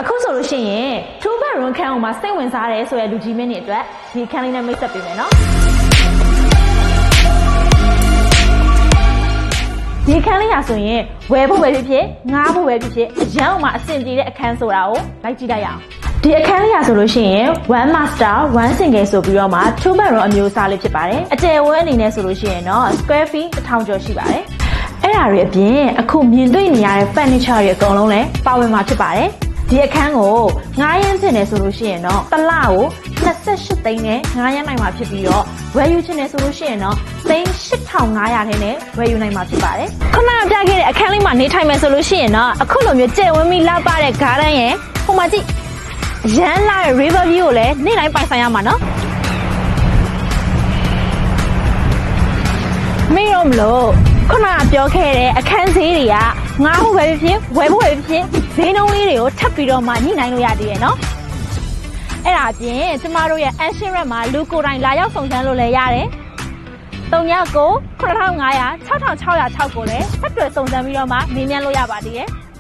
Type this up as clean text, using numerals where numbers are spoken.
အခုဆိုလို့ရှိရင်2 bedroom ခန်းအောင်မှာစိတ်ဝင်စားတယ်ဆိုရလူကြီးမင်းတွေအတွက်ဒီခန်းလေးနဲ့မိတ်ဆက်ပေးမယ်နော်ဒီခန်းလေးဟာဆိုရင်ဝယ်ဖို့ပဲဖြစ်ဖြစ်ငားဖို့ပဲဖြစ်ဖြစ်အရန်အောင်မှာအဆင်ပြေတဲ့အခန်းဆိုတာကိုလိုက်ကြည့်လိုက်ရအောင်ဒီအခန်းလေးဟာဆိုလို့ရှိရင်1 master 1 single ဆိုပြီးတော့မှ2 bedroom အမျိုးအစားလေးဖြစ်ပါတယ်အကျယ်ဝန်းအနေနဲ့ဆိုလို့ရှိရင်တော့ square feet 1000ကျော်ရှိပါတယ်အဲ့ဒါတွေအပြင်အခုမြင်တွေ့နေရတဲ့ furniture တွေအကုန်လုံးလည်းပါဝင်မှာဖြစ်ပါတယ်ဒီအခန်းကိုငားရမ်းချင်တယ်ဆိုလို့ရှိရင်တော့တစ်လကို28သိန်းနဲ့ငားရမ်းနိုင်မှာဖြစ်ပြီးတော့ဝယ်ယူချင်တယ်ဆိုလို့ရှိရင်တော့8500ထဲနဲ့ဝယ်ယူနိုင်မှာဖြစ်ပါတယ်ခုနကပြခဲ့တဲ့အခန်းလေးမှာနေထိုင်မယ်ဆိုလို့ရှိရင်တော့အခုလိုမျိုးကျယ်ဝန်းပြီးလောက်ပါတဲ့ garden ရဲ့ဟိုမှာကြည့်ရမ်းလာတဲ့ river view ကိုလည်းနေ့တိုင်းပိုင်ဆိုင်ရမှာနော်မင်းရောမလို့ခုနကပြောခဲ့တဲ့အခန်းဈေးတွေကငားဖို့ပဲဖြစ်ဝယ်ဖို့ပဲဖြစ်ဈေးနှုန်းလေးတွေကိုထပ်ပြီးတော့မှညှိနှိုင်းလို့ရသေးရဲ့နော်အဲ့ဒါအပြင်ကျမတို့ရဲ့ Action Red မှာလူကိုယ်တိုင်လာရောက်ဆောင်စမ်းလို့လည်းရတယ်399500 6606ကိုလည်းဆက်သွယ်ဆောင်စမ်းပြီးတော့မှမေးမြန်းလို့ရပါသေးရဲ့